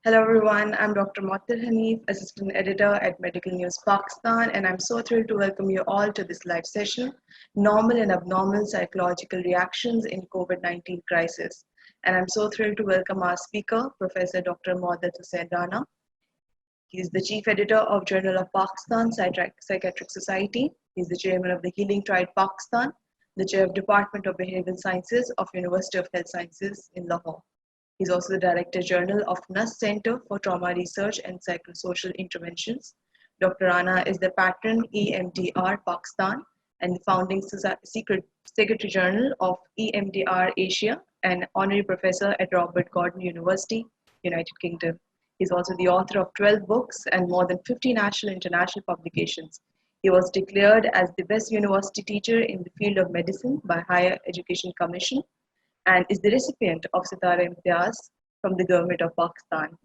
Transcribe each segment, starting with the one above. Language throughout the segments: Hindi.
Hello everyone, I'm Dr. Muattar Hanif, Assistant Editor at Medical News Pakistan, and I'm so thrilled to welcome you all to this live session, Normal and Abnormal Psychological Reactions in COVID-19 Crisis. And I'm so thrilled to welcome our speaker, Professor Dr. Moaddad Hussain Rana. He is the Chief Editor of Journal of Pakistan Psychiatric Society. He's the Chairman of the Healing Tide Pakistan, the Chair of Department of Behavioral Sciences of University of Health Sciences in Lahore. He's also the Director General of NUS Center for Trauma Research and Psychosocial Interventions. Dr. Rana is the patron EMDR Pakistan and the founding Secretary General of EMDR Asia and Honorary Professor at Robert Gordon University, United Kingdom. He's also the author of 12 books and more than 50 national and international publications. He was declared as the best university teacher in the field of medicine by Higher Education Commission and is the recipient of Sitara Imtiaz from the Government of Pakistan.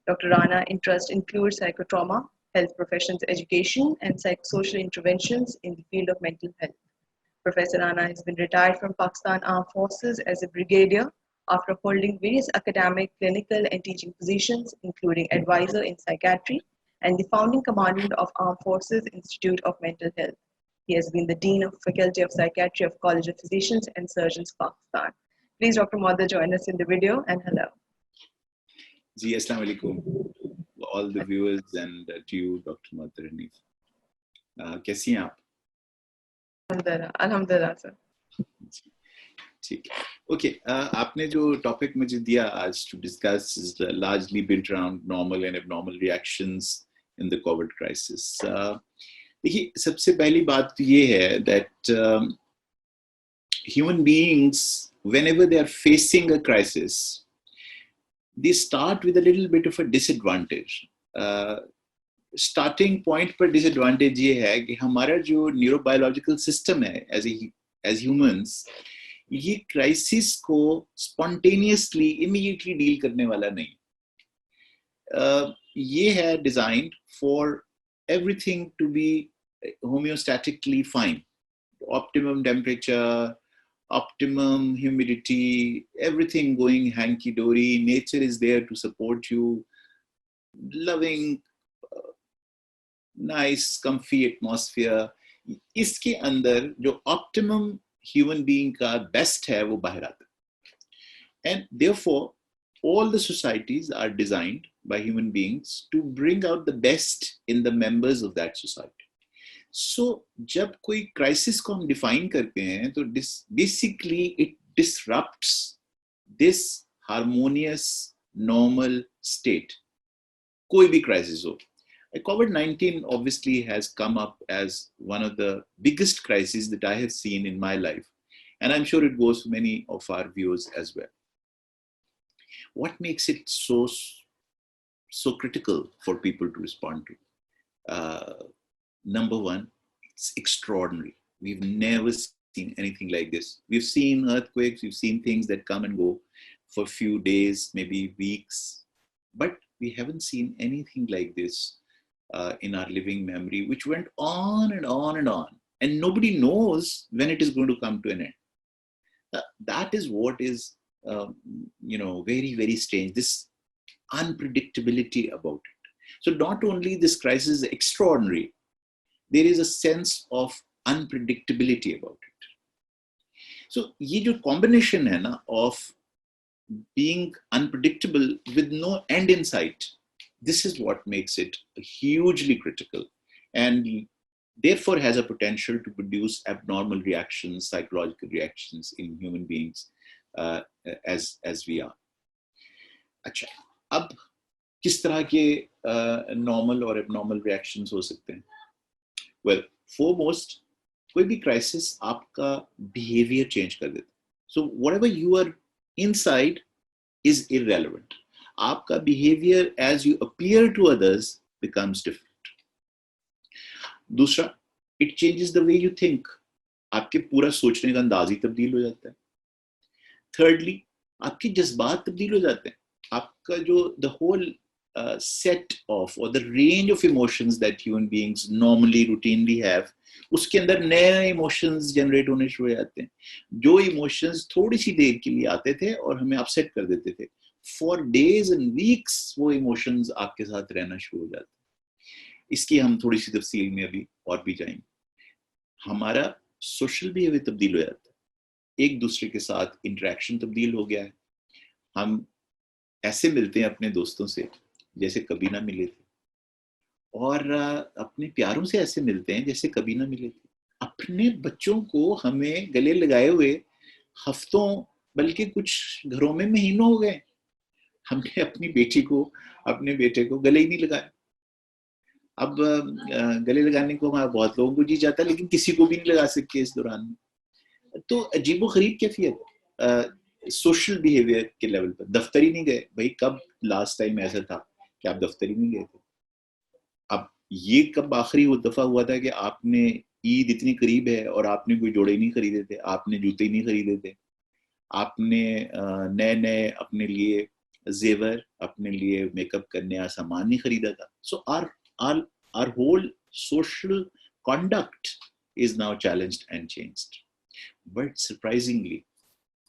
Dr. Rana interests include psychotrauma, health professions education, and psychosocial interventions in the field of mental health. Professor Rana has been retired from Pakistan Armed Forces as a brigadier after holding various academic, clinical, and teaching positions, including advisor in psychiatry and the founding commandant of Armed Forces Institute of Mental Health. He has been the Dean of Faculty of Psychiatry of College of Physicians and Surgeons, Pakistan. Please, Dr. Moaddad, join us in the video and hello. Ji, Assalamu alaikum to all the viewers and to you, Dr. Moaddad Hanif. कैसी हैं आप? Alhamdulillah, sir. ठीक है. Okay, आपने जो topic मुझे दिया आज to discuss is largely built around normal and abnormal reactions in the COVID crisis. देखिए, सबसे पहली बात तो ये है that human beings, whenever they are facing a crisis, they start with a little bit of a disadvantage. Starting point पर disadvantage ये है कि हमारा जो neurobiological system है as humans, ये crisis को spontaneously, immediately deal करने वाला नहीं. ये है designed for everything to be homeostatically fine. Optimum temperature, optimum humidity, everything going hanky-dory. Nature is there to support you. Loving, nice, comfy atmosphere. इसके अंदर जो optimum human being का best है वो बाहर आता है. And therefore, all the societies are designed by human beings to bring out the best in the members of that society. So, जब कोई crisis को हम define करते हैं, तो basically it disrupts this harmonious, normal state. कोई भी crisis हो. COVID-19 obviously has come up as one of the biggest crises that I have seen in my life. And I'm sure it goes for many of our viewers as well. What makes it so critical for people to respond to? Number one, it's extraordinary. We've never seen anything like this. We've seen earthquakes, we've seen things that come and go for a few days, maybe weeks, but we haven't seen anything like this in our living memory, which went on and on and on. And nobody knows when it is going to come to an end. That is what is, very, very strange, this unpredictability about it. So not only this crisis is extraordinary, there is a sense of unpredictability about it. So ये जो combination है ना of being unpredictable with no end in sight, this is what makes it hugely critical and therefore has a potential to produce abnormal reactions, psychological reactions in human beings as we are. अच्छा, अब किस तरह के normal और abnormal reactions हो सकते हैं? Well, foremost, कोई भी crisis आपका behavior change कर देता. So whatever you are inside is irrelevant. आपका behavior as you appear to others becomes different. दूसरा, it changes the way you think. आपके पूरा सोचने का अंदाज ही तब्दील हो जाता है. Thirdly, आपके जज्बात तब्दील हो जाते हैं. आपका जो the whole set of or the range of emotions that human beings normally routinely have, उसके अंदर नए emotions generate होने शुरू हो जाते हैं. जो emotions थोड़ी सी देर के लिए आते थे और हमें upset कर देते थे, फॉर डेज एंड वीक्स वो इमोशंस आपके साथ रहना शुरू हो जाते हैं। इसकी हम थोड़ी सी तफसील में अभी और भी जाएंगे। हमारा सोशल बिहेवियर तब्दील हो जाता है, एक दूसरे के साथ इंटरेक्शन तब्दील हो गया है। हम ऐसे मिलते हैं अपने दोस्तों से जैसे कभी ना मिले थे, और अपने प्यारों से ऐसे मिलते हैं जैसे कभी ना मिले थे। अपने बच्चों को हमें गले लगाए हुए हफ्तों, बल्कि कुछ घरों में महीनों हो गए, हमने अपनी बेटी को, अपने बेटे को गले ही नहीं लगाया। अब गले लगाने को हमारा बहुत लोगों को जी जाता है, लेकिन किसी को भी नहीं लगा सकते इस दौरान में। तो अजीबो गरीब कैफियत सोशल बिहेवियर के लेवल पर। दफ्तर ही नहीं गए भाई, कब लास्ट टाइम ऐसा था कि आप दफ्तर ही नहीं गए थे? अब ये कब आखिरी वो दफा हुआ था कि आपने, ईद इतनी करीब है और आपने कोई जोड़े नहीं खरीदे थे, आपने जूते नहीं खरीदे थे, आपने नए नए अपने लिए जेवर, अपने लिए मेकअप करने का सामान नहीं खरीदा था? So our whole social conduct is now challenged and changed. But surprisingly,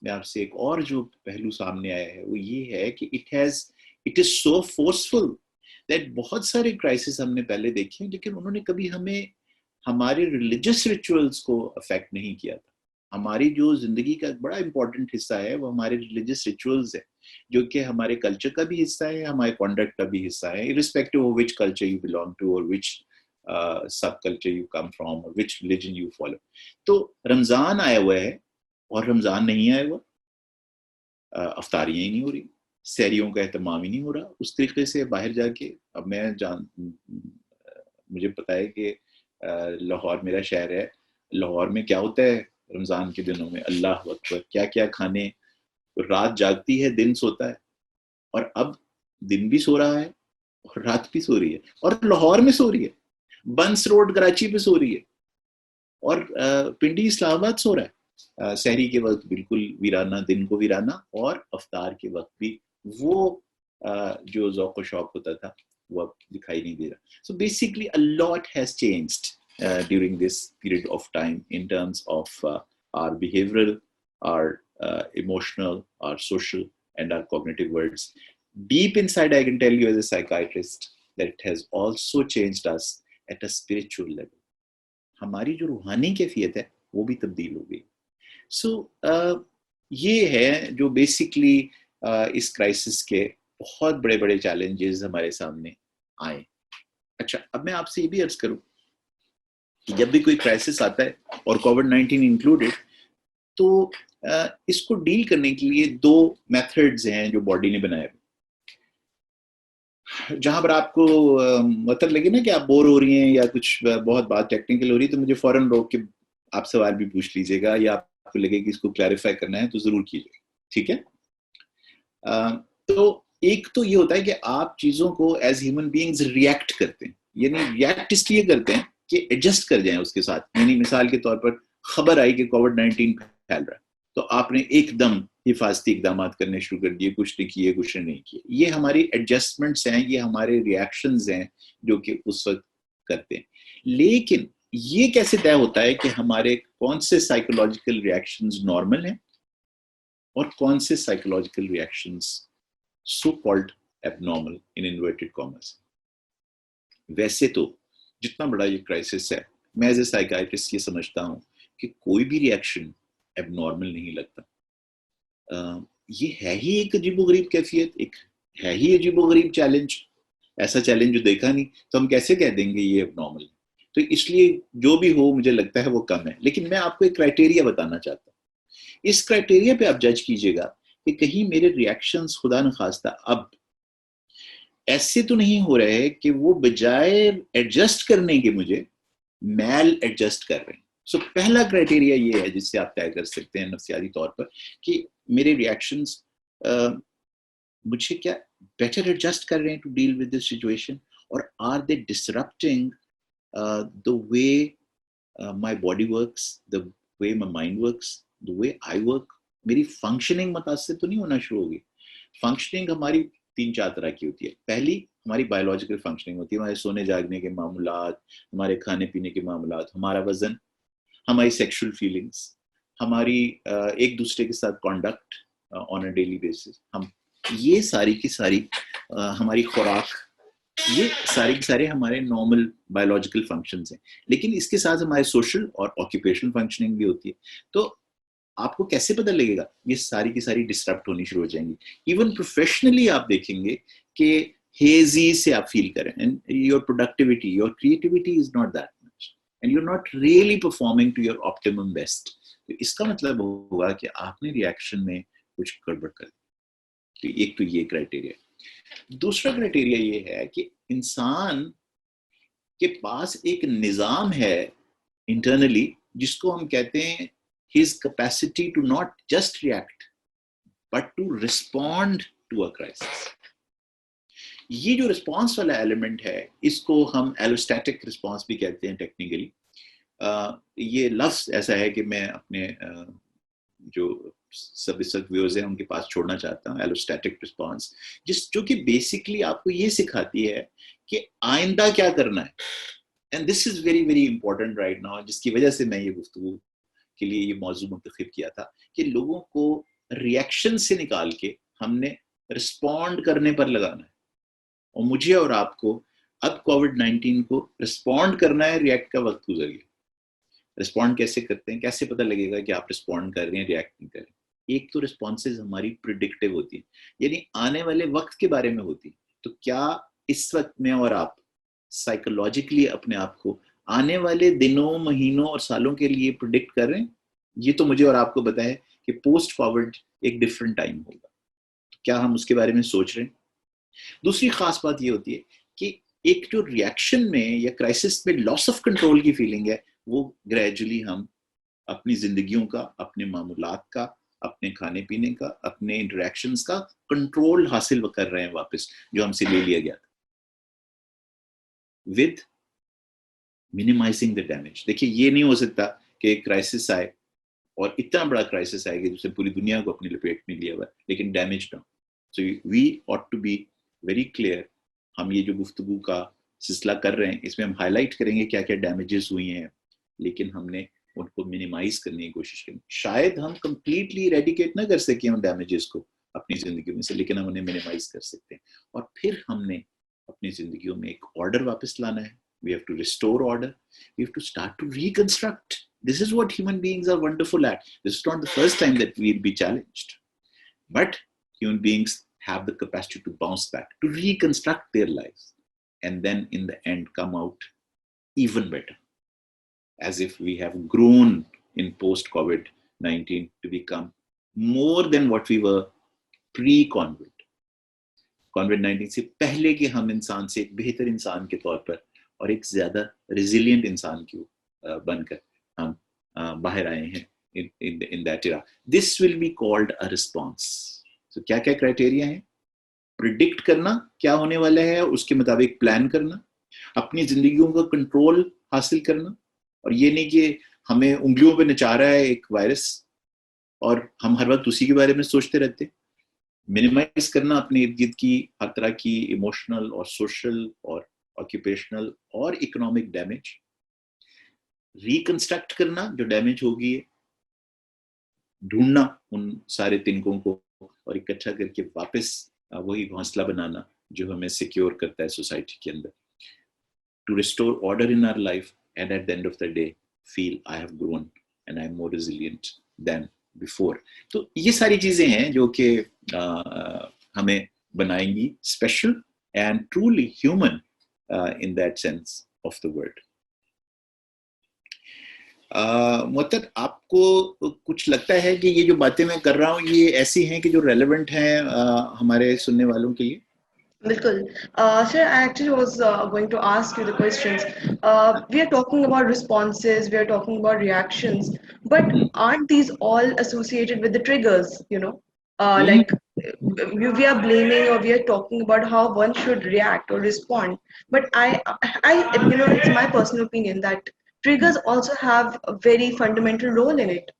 मैं आपसे एक और जो पहलू सामने आया है वो ये है कि it is so forceful that बहुत सारे क्राइसिस हमने पहले देखे हैं, लेकिन उन्होंने कभी हमें, हमारे रिलीजियस रिचुअल्स को अफेक्ट नहीं किया था। हमारी जो जिंदगी का बड़ा इंपॉर्टेंट हिस्सा है वो हमारे रिलीजियस रिचुअल्स है, जो कि हमारे कल्चर का भी हिस्सा है, हमारे कॉन्डक्ट का भी हिस्सा है, irrespective of which culture you belong to or which subculture you come from or which religion you follow. तो रमजान आया हुआ है और रमजान नहीं आया हुआ, अफ्तारियां ही नहीं हो रही, सहरियों का एहतमाम ही नहीं हो रहा उस तरीके से बाहर जाके। अब मुझे पता है कि लाहौर मेरा शहर है, लाहौर में क्या होता है रमजान के दिनों में, अल्लाह अकबर, क्या क्या खाने। रात जागती है, दिन सोता है, और अब दिन भी सो रहा है और रात भी सो रही है, और लाहौर में सो रही है, बंस रोड कराची पे सो रही है, और पिंडी इस्लामाबाद सो रहा है। सहरी के वक्त बिल्कुल वीराना, दिन को वीराना, और अफ्तार के वक्त भी वो जो ज़ौक़ शौक होता था वो अब दिखाई नहीं दे रहा। So basically a lot has changed during this period of time in terms of our behavioral, our emotional, our social, and our cognitive worlds. Deep inside, I can tell you as a psychiatrist that it has also changed us at a spiritual level. हमारी जो रूहानी कैफियत है वो भी तब्दील हो गई। सो ये है जो बेसिकली इस क्राइसिस के बहुत बड़े बड़े चैलेंजेस हमारे सामने आए। अच्छा, अब मैं आपसे ये भी अर्ज करूं कि जब भी कोई क्राइसिस आता है, और कोविड-19 इंक्लूडेड, तो इसको डील करने के लिए दो मेथड्स हैं जो बॉडी ने बनाए। जहां पर आपको मतलब लगे ना कि आप बोर हो रही हैं या कुछ बहुत बात टेक्निकल हो रही है, तो मुझे फौरन रोक के आप सवाल भी पूछ लीजिएगा, या आपको लगे कि इसको क्लैरिफाई करना है तो जरूर कीजिए, ठीक है? तो एक तो ये होता है कि आप चीजों को एज ह्यूमन बीइंग्स रिएक्ट करते हैं, यानी रिएक्ट इसलिए करते हैं कि एडजस्ट कर जाएं उसके साथ। यानी मिसाल के तौर पर खबर आई कि कोविड-19 फैल रहा है, तो आपने एकदम हिफाजती इकदाम करने शुरू कर दिए, कुछ ने किए कुछ ने नहीं किए। ये हमारी एडजस्टमेंट्स हैं, ये हमारे रिएक्शंस हैं जो कि उस वक्त करते हैं। लेकिन ये कैसे तय होता है कि हमारे कौन से साइकोलॉजिकल रिएक्शंस नॉर्मल हैं और कौन से psychological reactions so called abnormal in inverted commas? वैसे तो जितना बड़ा ये क्राइसिस है, मैं एज ए साइकियाट्रिस्ट ये समझता हूँ कि कोई भी रिएक्शन एबनॉर्मल नहीं लगता। ये है ही एक अजीबोगरीब कैफियत, एक है ही अजीबोगरीब चैलेंज, ऐसा चैलेंज जो देखा नहीं, तो हम कैसे कह देंगे ये एबनॉर्मल है? तो इसलिए जो भी हो मुझे लगता है वो कम है। लेकिन मैं आपको एक क्राइटेरिया बताना चाहता हूँ, इस क्राइटेरिया पे आप जज कीजिएगा कि कहीं मेरे रिएक्शंस खुदा न खास्ता अब ऐसे तो नहीं हो रहे हैं कि वो बजाय एडजस्ट करने के मुझे मैल एडजस्ट कर रहे हैं। सो पहला क्राइटेरिया ये है जिससे आप तय कर सकते हैं नफ्सियाती तौर पर कि मेरे रिएक्शंस मुझे क्या बेटर एडजस्ट कर रहे हैं to deal with this situation, और are they disrupting the way my body works, the way my mind works, the way I work. मेरी फंक्शनिंग मुतासिर तो नहीं होना शुरू होगी। फंक्शनिंग हमारी 3-4 तरह की होती है। पहली हमारी बायोलॉजिकल फंक्शनिंग होती है, हमारे सोने जागने के मामलात, हमारे खाने पीने के मामलात, हमारा वजन, हमारी सेक्सुअल फीलिंग्स, हमारी एक दूसरे के साथ conduct on a daily basis, हम ये सारी की सारी हमारी खुराक, ये सारे के सारे हमारे नॉर्मल बायोलॉजिकल फंक्शंस हैं, लेकिन इसके साथ हमारे सोशल और ऑक्यूपेशनल फंक्शनिंग भी होती है। तो आपको कैसे पता लगेगा? ये सारी की सारी डिस्टर्ब होनी शुरू हो जाएंगी। इवन प्रोफेशनली आप देखेंगे कि हेजी से आप फील करें, and your productivity, your creativity is not that much, and you are not really performing to your optimum best. तो इसका मतलब होगा कि आपने रिएक्शन में कुछ गड़बड़ कर दी। तो एक तो ये क्राइटेरिया। दूसरा क्राइटेरिया ये है कि इंसान के पास एक निजाम है इंटरनली, जिसको हम कहते हैं his capacity to not just react but to respond to a crisis. ये जो रिस्पॉन्स वाला एलिमेंट है, इसको हम एलोस्टैटिक रिस्पॉन्स भी कहते हैं टेक्निकली। ये लफ्ज ऐसा है कि मैं अपने जो सभी व्यूअर्स हैं उनके पास छोड़ना चाहता हूँ, एलोस्टैटिक रिस्पॉन्स, जो कि बेसिकली आपको ये सिखाती है कि आइंदा क्या करना है। And this is very very important right now, जिसकी वजह से मैं ये गुफ्तगू के लिए ये मौजू मुंतखब किया था कि लोगों को रिएक्शन से निकाल के हमने रिस्पॉन्ड करने पर लगाना है। और मुझे और आपको अब कोविड-19 को रिस्पॉन्ड करना है, रिएक्ट का वक्त गुजर गया। रिस्पॉन्ड कैसे करते हैं? कैसे पता लगेगा कि आप रिस्पॉन्ड कर रहे हैं, रिएक्ट नहीं कर रहे हैं? एक तो रिस्पॉन्सेज हमारी प्रिडिक्टिव होती है, यानी आने वाले वक्त के बारे में होती है। तो क्या इस वक्त में और आप साइकोलॉजिकली अपने आप को आने वाले दिनों, महीनों और सालों के लिए प्रिडिक्ट कर रहे हैं? ये तो मुझे और आपको पता है कि पोस्ट कोविड एक डिफरेंट टाइम होगा। तो क्या हम उसके बारे में सोच रहे हैं? दूसरी खास बात ये होती है कि एक जो रिएक्शन में या क्राइसिस में लॉस ऑफ कंट्रोल की फीलिंग है, वो ग्रेजुअली हम अपनी जिंदगियों का, अपने मामूलात का, अपने खाने पीने का, अपने इंटरेक्शंस का कंट्रोल हासिल कर रहे हैं वापस, जो हमसे ले लिया गया था, विद मिनिमाइजिंग द डैमेज। देखिए, ये नहीं हो सकता कि एक क्राइसिस आए और इतना बड़ा क्राइसिस आएगा जिससे पूरी दुनिया को अपनी लपेट में लिया हुआ, लेकिन डैमेज ना। So we ought to be very clear. हम ये जो गुफ्तगू का सिलसिला कर रहे हैं, इसमें हम हाईलाइट करेंगे क्या क्या डैमेजेस हुई हैं, लेकिन हमने उनको मिनिमाइज करने की कोशिश करेंगे। शायद हम कंप्लीटली रेडिकेट ना कर सकें उन डैमेजेस को अपनी जिंदगी में से, लेकिन हम उन्हें मिनिमाइज कर सकते हैं। और फिर हमने अपनी जिंदगियों में एक ऑर्डर वापस लाना है। We have to restore order. We have to start to reconstruct. This is what human beings are wonderful at. This is not the first time that we'll be challenged. But human beings have the capacity to bounce back, to reconstruct their lives, and then in the end come out even better. As if we have grown in post-COVID-19 to become more than what we were pre-COVID. COVID-19 से पहले कि हम इंसान से एक बेहतर इंसान के तौर पर और एक ज्यादा रिजिलियंट इंसान की बनकर हम बाहर आए हैं in that era. This will be called a response. So क्या क्या क्राइटेरिया है? प्रिडिक्ट करना क्या होने वाला है, उसके मुताबिक प्लान करना, अपनी जिंदगियों का कंट्रोल हासिल करना, और ये नहीं कि हमें उंगलियों पे नचा रहा है एक वायरस और हम हर वक्त उसी के बारे में सोचते रहते। मिनिमाइज करना अपने इर्द गिर्द की हर तरह की इमोशनल और सोशल और ऑक्यूपेशनल और इकोनॉमिक डैमेज, रिकंस्ट्रक्ट करना जो डैमेज होगी, ढूंढना उन सारे तिनकों को और इकट्ठा करके वापस वही घोंसला बनाना जो हमें सिक्योर करता है सोसाइटी के अंदर, to restore order in our life, and at the end of the day feel I have grown and I am more resilient than before. तो ये सारी चीजें हैं जो कि हमें बनाएंगी special and truly human in that sense of the word. मुअत्तद, आपको कुछ लगता है कि ये जो बातें मैं कर रहा हूँ ये ऐसी हैं कि जो रेलेवेंट हैं हमारे सुनने वालों के लिए? बिल्कुल sir, I actually was going to ask you the questions. We are talking about responses, we are talking about reactions, but aren't these all associated with the triggers, you know? Like we are blaming or we are talking about how one should react or respond, but you know, it's my personal opinion that triggers also have a very fundamental role in it.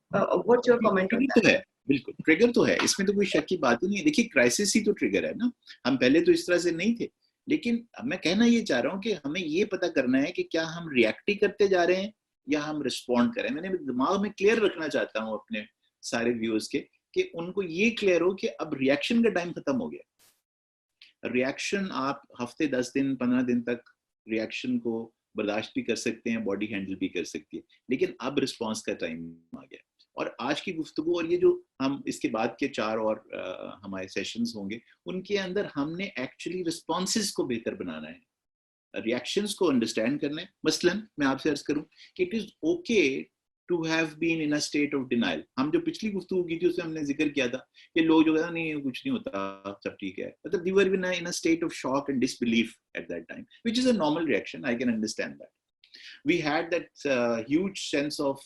What's your comment on तो that? है, बिल्कुल ट्रिगर तो है, इसमें तो कोई शक की बात ही नहीं है। देखिए, क्राइसिस ही तो ट्रिगर है ना। हम पहले तो इस तरह से नहीं थे, लेकिन मैं कहना ये चाह रहा हूँ कि हमें ये पता करना है कि क्या हम रिएक्ट ही करते जा रहे हैं या हम रिस्पॉन्ड करें। मैंने दिमाग में क्लियर रखना चाहता हूँ अपने सारे व्यूअर्स के कि उनको ये क्लियर हो कि अब रिएक्शन का टाइम खत्म हो गया। रिएक्शन आप हफ्ते 10 दिन 15 दिन तक रिएक्शन को बर्दाश्त भी कर सकते हैं, बॉडी हैंडल भी कर सकती है, लेकिन अब रिस्पॉन्स का टाइम आ गया। और आज की गुफ्तगू और ये जो हम इसके बाद के 4 और हमारे सेशंस होंगे, उनके अंदर हमने एक्चुअली रिस्पॉन्सेज को बेहतर बनाना है, रिएक्शंस को अंडरस्टैंड करना है। मसलन मैं आपसे अर्ज करूं कि it is okay to have been in a state of denial. हम जो पिछली गुफ्तगू की थी उसमें हमने जिक्र किया था कि लोग जो कहते नहीं कुछ नहीं होता, सब ठीक है, मतलब they were in a state of shock and disbelief at that time, which is a normal reaction, I can understand that. We had that huge sense of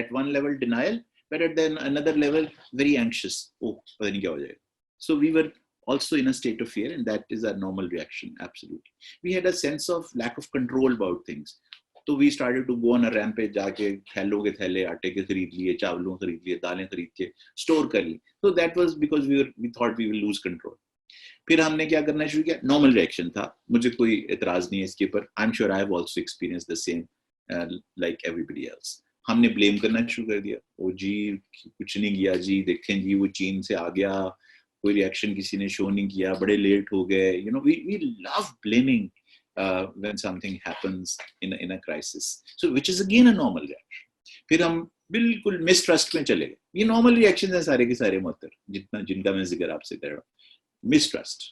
at one level denial, but at then another level very anxious. Oh, पता नहीं क्या हो जाएगा. So we were also in a state of fear, and that is a normal reaction. Absolutely, we had a sense of lack of control about things. So we started to go on a rampage. जाके थैलों के थैले आटे के खरीद लिए, चावलों खरीद लिए, दालें खरीद के स्टोर कर ली. So that was because we thought we will lose control. फिर हमने क्या करना शुरू किया, नॉर्मल रिएक्शन था, मुझे कोई एतराज नहीं है इसके ऊपर, I am sure I have also experience the same like everybody else. हमने ब्लेम करना शुरू कर दिया, ओ जी कुछ नहीं किया जी, देखें जी वो चीन से आ गया, कोई रिएक्शन किसी ने शो नहीं किया, बड़े लेट हो गए, you know we love blaming when something happens in a crisis, so which is again a normal reaction. फिर हम बिल्कुल मिसट्रस्ट में चले गए, ये नॉर्मल रिएक्शन है सारे के सारे मोहतर, जिनका मैं जिक्र आपसे कर रहा हूँ। मिसट्रस्ट,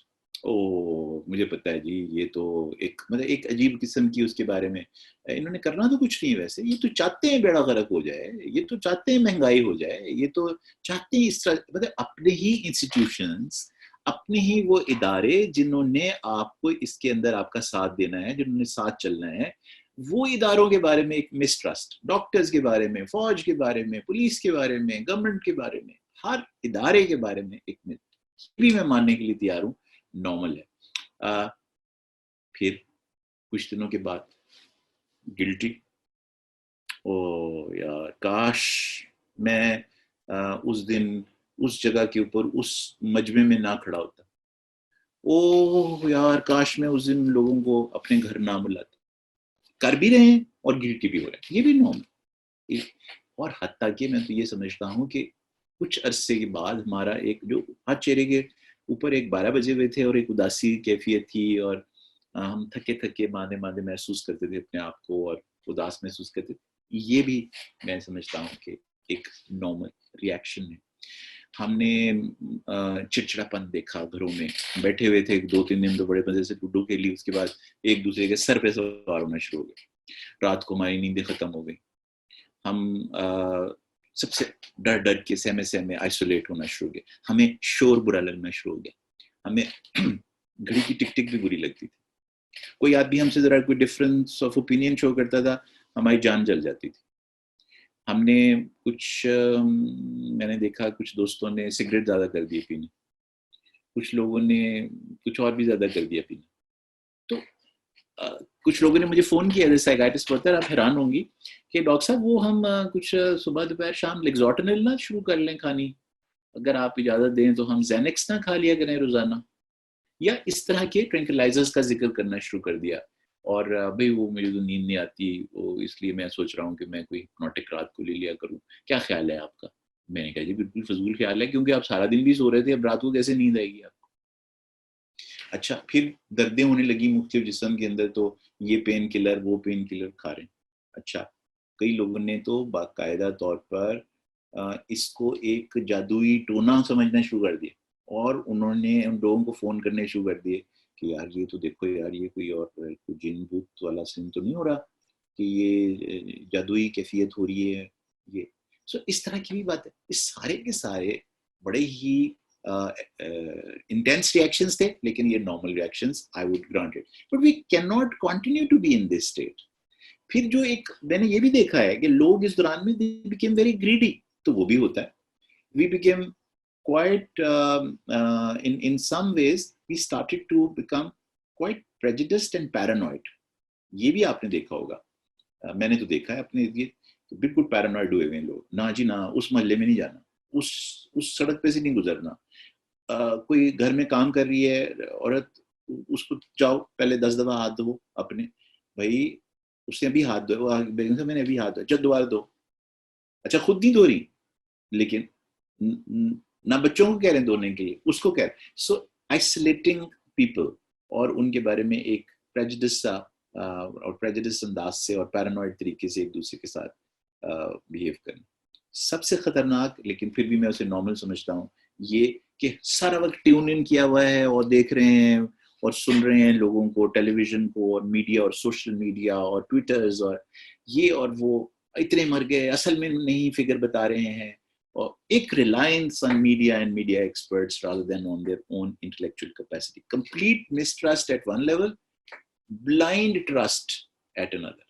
ओ मुझे पता है जी, ये तो एक मतलब एक अजीब किस्म की उसके बारे में, इन्होंने करना तो कुछ नहीं वैसे, ये तो चाहते हैं बेड़ा गर्क हो जाए, ये तो चाहते हैं महंगाई हो जाए, ये तो चाहते हैं इस तरह, मतलब अपने ही इंस्टीट्यूशंस, अपने ही वो इदारे जिन्होंने आपको इसके अंदर आपका साथ देना है, जिन्होंने साथ चलना है, वो इदारों के बारे में एक मिसट्रस्ट, डॉक्टर्स के बारे में, फौज के बारे में, पुलिस के बारे में, गवर्नमेंट के बारे में, हर इदारे के बारे में एक भी मैं मानने के लिए तैयार हूं, नॉर्मल है। फिर कुछ दिनों के बाद गिल्टी, ओ यार काश मैं उस दिन उस जगह के ऊपर उस मजमे में ना खड़ा होता, ओ यार काश मैं उस दिन लोगों को अपने घर ना बुलाता। कर भी रहे हैं और गिल्टी भी हो रहा है, ये भी नॉर्मल। और हत्ता कि मैं तो ये समझता हूँ कि कुछ अरसे के बाद हमारा एक जो हाथ चेहरे के ऊपर एक 12 बजे हुए थे और एक उदासी कैफियत थी, और हम थके थके मांदे मांदे महसूस करते थे अपने आप को और उदास महसूस करते थे, ये भी मैं समझता हूँ कि एक नॉर्मल रिएक्शन है। हमने चिड़चिड़ापन देखा, घरों में बैठे हुए थे 2-3 दिन तो बड़े मजे से लूडो खेली, उसके बाद एक दूसरे के सर पे सवार होना शुरू हो गए, रात को हमारी नींदें खत्म हो गई, हम सबसे डर डर के सहमे सहमे आइसोलेट होना शुरू हो गया, हमें शोर बुरा लगना शुरू हो गया, हमें घड़ी की टिक टिक भी बुरी लगती थी, कोई आदमी हमसे जरा कोई डिफरेंस ऑफ ओपिनियन शो करता था, हमारी जान जल जाती थी। हमने कुछ मैंने देखा कुछ दोस्तों ने सिगरेट ज्यादा कर दिए पीने, कुछ लोगों ने कुछ और भी ज्यादा कर दिया पीने, तो कुछ लोगों ने मुझे फ़ोन किया, साइकाइट्रिस्ट पढ़ता है, आप हैरान होंगी कि डॉक्टर साहब वो हम कुछ सुबह दोपहर शाम लेक्सोटनिल ना शुरू कर लें खानी, अगर आप इजाज़त दें तो हम ज़ैनेक्स ना खा लिया करें रोज़ाना, या इस तरह के ट्रैंक्विलाइजर्स का जिक्र करना शुरू कर दिया। और भाई वो मुझे तो नींद नहीं आती, वो इसलिए मैं सोच रहा हूँ कि मैं कोई हिप्नोटिक रात को ले लिया करूँ, क्या ख्याल है आपका? मैंने कहा जी बिल्कुल फजूल ख्याल है, क्योंकि आप सारा दिन भी सो रहे थे, अब रात को कैसे नींद आएगी आपको? अच्छा, फिर दर्दें होने लगी मुख्तलिफ जिस्म के अंदर, तो ये पेन किलर वो पेन किलर खा रहे हैं। अच्छा, कई लोगों ने तो बाकायदा तौर पर इसको एक जादुई टोना समझना शुरू कर दिया, और उन्होंने उन लोगों को फ़ोन करने शुरू कर दिए कि यार ये तो देखो यार, ये कोई और कोई जिन भूत वाला सीन तो नहीं हो रहा कि ये जादुई कैफियत हो रही है ये। सो इस तरह की भी बात है, इस सारे के सारे बड़े ही इंटेंस रिएक्शंस थे, लेकिन ये normal reactions, I would grant it, but we can not continue to be in this state. फिर जो एक मैंने ये भी देखा है कि लोग इस दौरान में दे बिकेम वेरी ग्रीडी, तो वो भी होता है। We became quite in some ways we started to become quite prejudiced and paranoid, ये भी आपने देखा होगा, मैंने तो देखा है अपने ये, तो बिल्कुल पैरानॉइड हुए हुए लोग, ना जी ना उस मोहल्ले में नहीं जाना, उस सड़क पे से नहीं गुजरना, कोई घर में काम कर रही है औरत, उसको जाओ पहले 10 दफा हाथ धो अपने, भाई उसने अभी हाथ धोया, बेगम मैंने अभी हाथ धोया, चल दोबारा धो, अच्छा खुद नहीं धो रही, लेकिन ना बच्चों को कह रहे हैं धोने के लिए, उसको कह रहे हैं। सो आइसोलेटिंग पीपल और उनके बारे में एक प्रेजुडिस सा और प्रेजुडिस अंदाज से और पैरानॉइड तरीके से एक दूसरे के साथ बिहेव करना सबसे खतरनाक, लेकिन फिर भी मैं उसे नॉर्मल समझता हूँ, ये कि सारा वक्त ट्यून इन किया हुआ है और देख रहे हैं और सुन रहे हैं लोगों को, टेलीविजन को और मीडिया और सोशल मीडिया और ट्विटर्स और ये और वो, इतने मर गए, असल में नहीं फिगर बता रहे हैं, और एक reliance on media and media experts rather than on their own intellectual capacity, complete mistrust at one level, blind trust at another.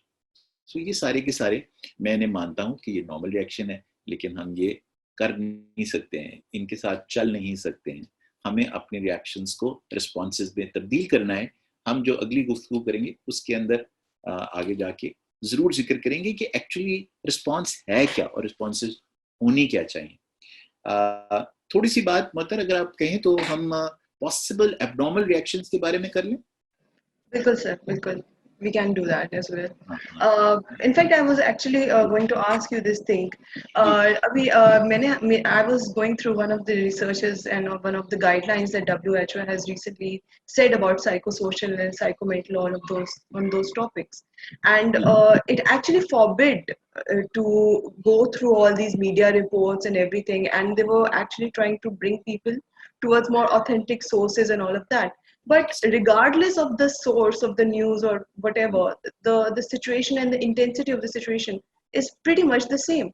So ये सारे के सारे मैंने मानता हूँ कि ये नॉर्मल रिएक्शन है, लेकिन हम ये कर नहीं सकते हैं, इनके साथ चल नहीं सकते हैं। हमें अपने रिएक्शंस को रिस्पॉन्सेज में तब्दील करना है। हम जो अगली गुफ्तगू करेंगे उसके अंदर आगे जाके जरूर जिक्र करेंगे कि एक्चुअली रिस्पॉन्स है क्या और रिस्पॉन्सेज होनी क्या चाहिए। थोड़ी सी बात मतलब अगर आप कहें तो हम पॉसिबल एब्नॉर्मल रिएक्शंस के बारे में कर लें। बिल्कुल सर, बिल्कुल, we can do that as well. In fact, I was actually going to ask you this thing. अभी I was going through one of the researches and one of the guidelines that WHO has recently said about psychosocial and psychomental, all of those on those topics, and it actually forbid to go through all these media reports and everything, and they were actually trying to bring people towards more authentic sources and all of that. But regardless of the source of the news or whatever, the situation and the intensity of the situation is pretty much the same,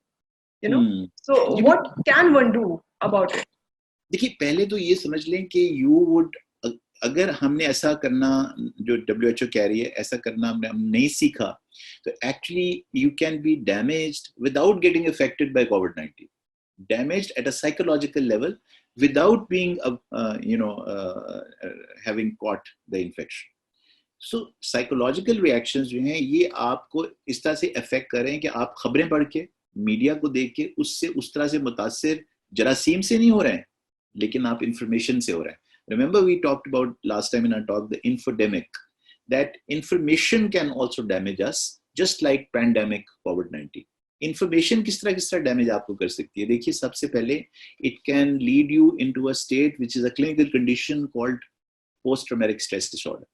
you know. So what can one do about it? देखिए, पहले तो ये समझ लें कि you would, अगर हमने ऐसा करना जो WHO कह रही है ऐसा करना हमने नहीं सीखा, तो actually you can be damaged without getting affected by COVID-19, damaged at a psychological level without being having caught the infection. So psychological reactions जो हैं ये आपको इस तरह से affect कर रहे हैं कि आप खबरें पढ़ के, मीडिया को देख के उससे उस तरह से मुतासिर जरासीम से नहीं हो रहे हैं, लेकिन आप information से हो रहे हैं. Remember we talked about last time in our talk the infodemic, that information can also damage us just like pandemic COVID-19. Information किस तरह डैमेज आपको कर सकती है? देखिए, सबसे पहले it can lead you into a state which is a clinical condition called post traumatic stress disorder.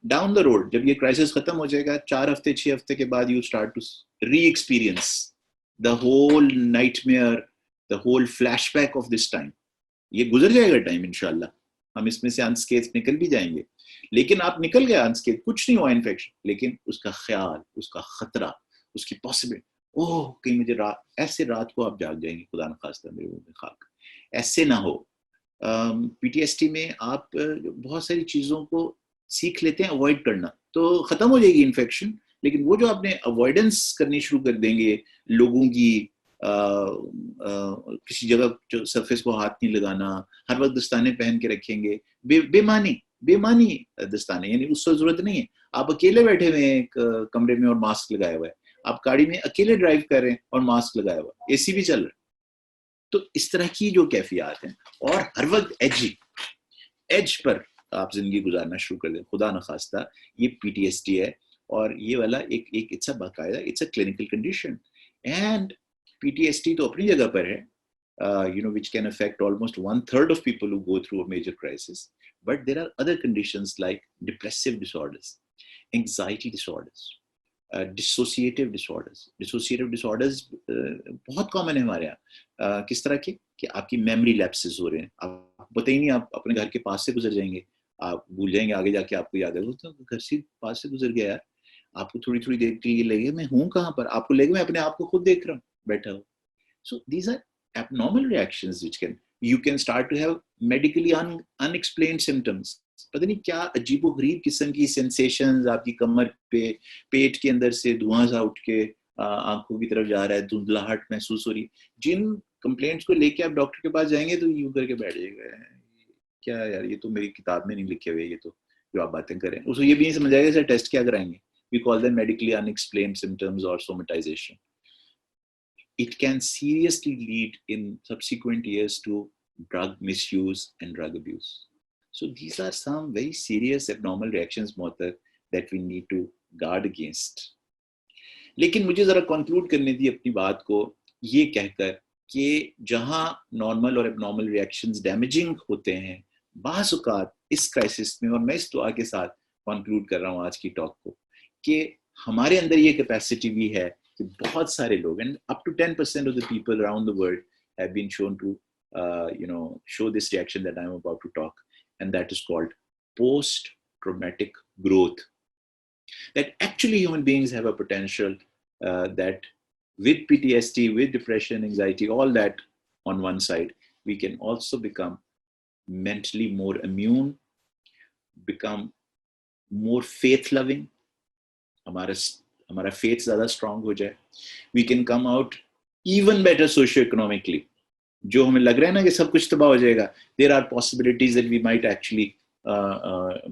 Down the road, जब ये क्राइसिस खत्म हो जाएगा, 4 हफ्ते 6 हफ्ते के बाद you start to re-experience the whole nightmare, the whole flashback of this time. ये गुजर जाएगा टाइम इंशाल्लाह, हम इसमें से अनस्केथ निकल भी जाएंगे, लेकिन आप निकल गए अनस्केथ, कुछ नहीं हुआ इन्फेक्शन, लेकिन उसका ख्याल, उसका खतरा, उसकी पॉसिबिलिटी, ओह कहीं मुझे ऐसे रात को आप जाग जाएंगे, खुदा न खास्ता मेरे मुंह में खाक, ऐसे ना हो। पीटीएसटी में आप बहुत सारी चीज़ों को सीख लेते हैं अवॉइड करना, तो ख़त्म हो जाएगी इन्फेक्शन, लेकिन वो जो आपने अवॉइडेंस करनी शुरू कर देंगे लोगों की, किसी जगह जो सरफेस को हाथ नहीं लगाना, हर वक्त दस्ताने पहन के रखेंगे, बेमानी दस्ताने, यानी उससे ज़रूरत नहीं है, आप अकेले बैठे हुए हैं एक कमरे में और मास्क लगाया हुआ है, आप गाड़ी में अकेले ड्राइव कर रहे हैं और मास्क लगाया हुआ, एसी भी चल रहा है, तो इस तरह की जो कैफियत हैं, और हर वक्त एज पर आप जिंदगी गुजारना शुरू कर दें, खुदा न खास्ता ये पीटीएसडी है, और ये वाला एक इट्स अ बाकायदा, it's a clinical condition, and PTSD तो अपनी जगह पर है, which can affect almost 1/3 of people who go through a major crisis, but there are other conditions like depressive disorders, anxiety disorders, dissociative disorders बहुत कॉमन है हमारे यहाँ। किस तरह के कि आपकी मेमोरी लैप्सेस हो रहे हैं, आप पता ही नहीं, आप अपने घर के पास से गुजर जाएंगे, आप भूल जाएंगे, आगे जाके आपको याद है तो घर से पास से गुजर गया यार, आपको थोड़ी थोड़ी देर के लिए लगे मैं हूँ कहाँ पर, आपको लगे मैं अपने आप को खुद देख रहा हूँ बैठा हूँ। So these are abnormal reactions which you can start to have medically unexplained symptoms. पता नहीं क्या अजीबोगरीब किस्म की सेंसेशंस आपकी कमर पे, पेट के अंदर से धुआं सा उठ के आंखों की तरफ जा रहा है, धुंधलाहट महसूस हो रही, जिन कंप्लेंट्स को लेके आप डॉक्टर के पास जाएंगे तो यूं करके बैठ जाएगा, क्या यार ये तो मेरी किताब में नहीं लिखे हुए, ये तो जो आप बातें करें, उसको ये भी नहीं समझ आएगा सर टेस्ट क्या कराएंगे। We call them medically unexplained symptoms or somatization. It can seriously lead in subsequent years to drug misuse and drug abuse. So these are some very serious abnormal reactions, Mohtar, that we need to guard against. लेकिन मुझे जरा कंक्लूड करने दी अपनी बात को ये कहकर कि जहां नॉर्मल और एबनॉर्मल रिएक्शंस डैमेजिंग होते हैं, बाज़ औक़ात इस क्राइसिस में, और मैं इस दुआ के साथ कंक्लूड कर रहा हूँ आज की टॉक को, कि हमारे अंदर ये कैपेसिटी भी है कि बहुत सारे लोग, and up to 10% of the people around the world have been shown to show this reaction that I'm about to talk, and that is called post-traumatic growth. That actually human beings have a potential that with PTSD, with depression, anxiety, all that on one side, we can also become mentally more immune, become more faith-loving, हमारा faith ज़्यादा strong हो जाए. We can come out even better socio-economically. जो हमें लग रहा है ना कि सब कुछ तबाह हो जाएगा, there are possibilities that we might actually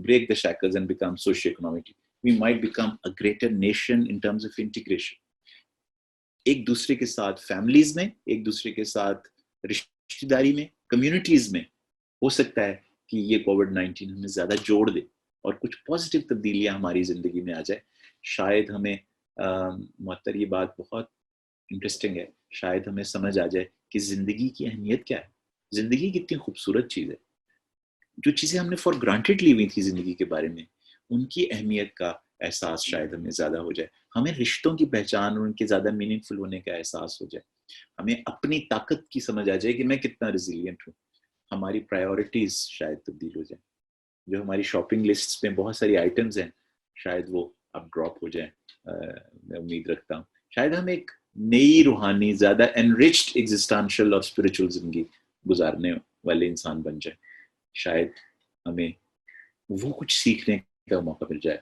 break the shackles and become socio-economically. We might become a greater nation in terms of integration. एक दूसरे के साथ फैमिलीज में, एक दूसरे के साथ रिश्तेदारी में, कम्युनिटीज में हो सकता है कि ये कोविड-19 हमें ज्यादा जोड़ दे और कुछ पॉजिटिव तब्दीलियां हमारी जिंदगी में आ जाए. शायद हमें मुअत्तर, ये बात बहुत इंटरेस्टिंग है, शायद हमें समझ आ जाए कि जिंदगी की अहमियत क्या है, जिंदगी कितनी खूबसूरत चीज है. जो चीजें हमने फॉर ग्रांटेड ली हुई थी जिंदगी के बारे में, उनकी अहमियत का एहसास शायद हमें ज्यादा हो जाए. हमें रिश्तों की पहचान और उनके ज्यादा मीनिंगफुल होने का एहसास हो जाए. हमें अपनी ताकत की समझ आ जाए कि मैं कितना रिजिलियंट हूँ. हमारी प्रायोरिटीज शायद तब्दील हो जाए. जो हमारी शॉपिंग लिस्ट में बहुत सारी आइटम्स हैं, शायद वो अब ड्रॉप हो जाए. मैं उम्मीद रखता हूँ शायद हम एक नई रूहानी, ज्यादा एनरिच्ड एग्जिस्टेंशियल और स्पिरिचुअल जिंदगी गुजारने वाले इंसान बन जाए. शायद हमें वो कुछ सीखने का मौका मिल जाए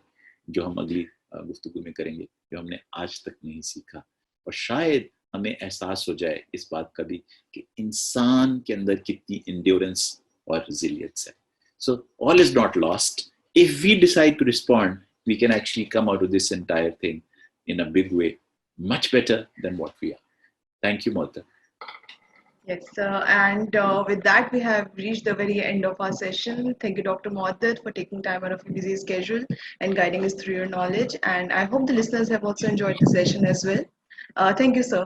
जो हम अगली गुफ्तगू में करेंगे, जो हमने आज तक नहीं सीखा. और शायद हमें एहसास हो जाए इस बात का भी कि इंसान के अंदर कितनी इंड्योरेंस और रिजिलियंस है. So all is not lost. If we decide to respond, we can actually come out of this entire thing in a big way, much better than what we are. Thank you, Mu'attar. Yes, and with that, we have reached the very end of our session. Thank you, Dr. Mu'attar, for taking time out of your busy schedule and guiding us through your knowledge. And I hope the listeners have also enjoyed the session as well. Thank you, sir.